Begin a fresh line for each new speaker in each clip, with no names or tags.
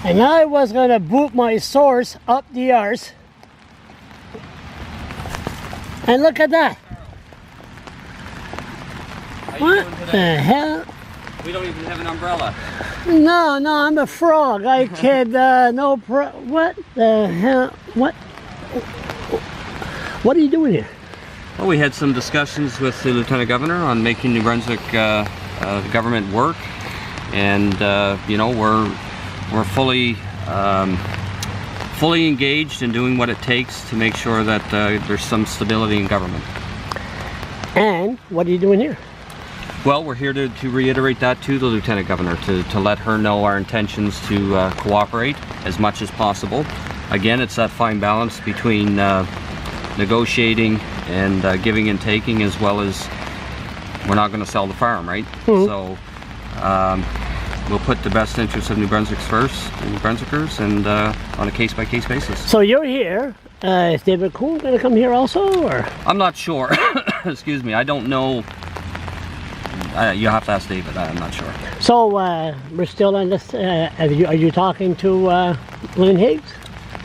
And I was gonna boot my source up the arse. And look at that. What the hell?
We don't even have an umbrella.
No, I'm a frog. I kid. What the hell? What are you doing here?
Well, we had some discussions with the Lieutenant Governor on making New Brunswick government work, and you know, we're fully engaged in doing what it takes to make sure that there's some stability in government.
And what are you doing here?
Well, we're here to reiterate that to the Lieutenant Governor, to let her know our intentions to cooperate as much as possible. Again, it's that fine balance between negotiating and giving and taking, as well as we're not going to sell the farm, right?
Mm-hmm.
So we'll put the best interests of New Brunswick's first, and New Brunswickers, and on a case-by-case basis.
So you're here. Is David Kuhn going to come here also, or?
I'm not sure. Excuse me. I don't know. You have to ask David. I'm not sure.
So we're still on this. Are you talking to Lynn Higgs?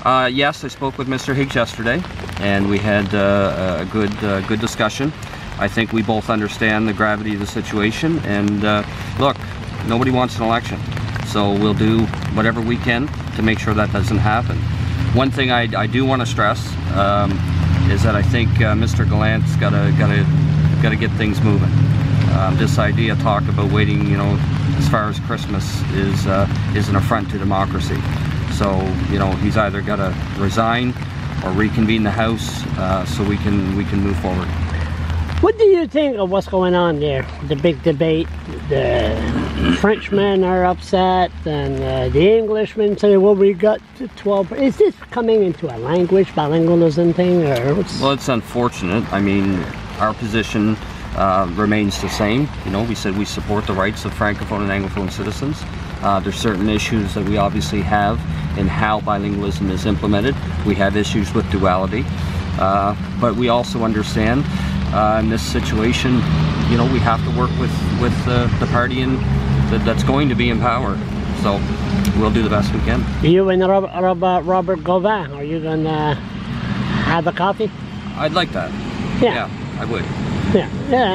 Yes, I spoke with Mr. Higgs yesterday, and we had a good discussion. I think we both understand the gravity of the situation, and look, nobody wants an election, so we'll do whatever we can to make sure that doesn't happen. One thing I do want to stress is that I think Mr. Gallant's got to get things moving. This idea talk about waiting, you know, as far as Christmas is an affront to democracy. So, you know, he's either got to resign or reconvene the House so we can move forward.
What do you think of what's going on there? The big debate. The Frenchmen are upset, and the Englishmen say, "Well, we got 12." Is this coming into a language bilingualism thing, or?
Well, it's unfortunate. I mean, our position remains the same. You know, we said we support the rights of Francophone and Anglophone citizens. There's certain issues that we obviously have in how bilingualism is implemented. We have issues with duality, but we also understand in this situation, you know, we have to work with the party that's going to be in power. So we'll do the best we can. You
and Robert Gauvin, are you gonna have a coffee?
I'd like that. Yeah, I would.
Yeah.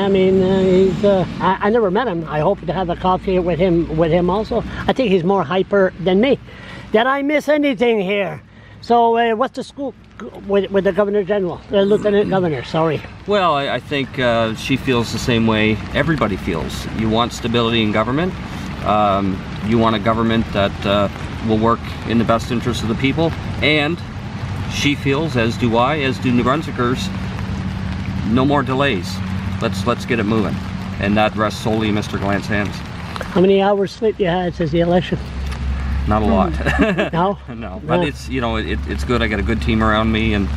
I mean, he's. I never met him. I hope to have a coffee with him also. I think he's more hyper than me. Did I miss anything here? So, what's the scoop with the Governor General, the Lieutenant Governor? Sorry.
Well, I think she feels the same way everybody feels. You want stability in government. You want a government that will work in the best interest of the people, and she feels, as do I, as do New Brunswickers, no more delays. Let's get it moving, and that rests solely in Mr. Gallant's hands.
How many hours sleep you had since the election?
Not a lot.
No?
No, but it's, you know, it's good. I got a good team around me, and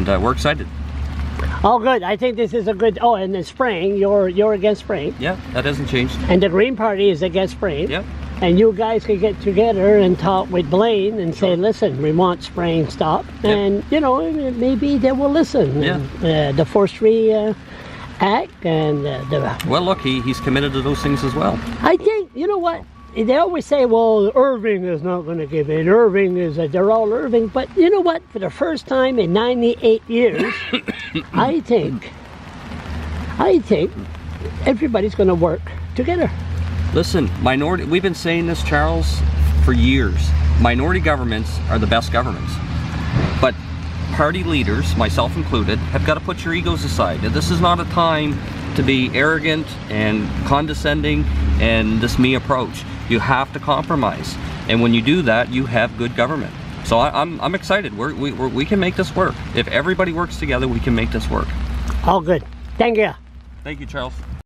we're excited.
Oh, good. I think this is a good. Oh, and then spraying. You're against spraying.
Yeah, that hasn't changed.
And the Green Party is against spraying.
Yeah.
And you guys can get together and talk with Blaine and say, listen, we want spraying stopped. Yep. And, you know, maybe they will listen.
Yeah.
And, the Forestry Act and
Well, look, he's committed to those things as well.
I think, you know what? They always say, well, Irving is not going to give in. Irving is, they're all Irving. But you know what? For the first time in 98 years, I think everybody's going to work together.
Listen, we've been saying this, Charles, for years. Minority governments are the best governments. But party leaders, myself included, have got to put your egos aside. This is not a time to be arrogant and condescending and this me approach. You have to compromise, and when you do that, you have good government. So I'm excited. We can make this work. If everybody works together, we can make this work.
All good. Thank you.
Thank you, Charles.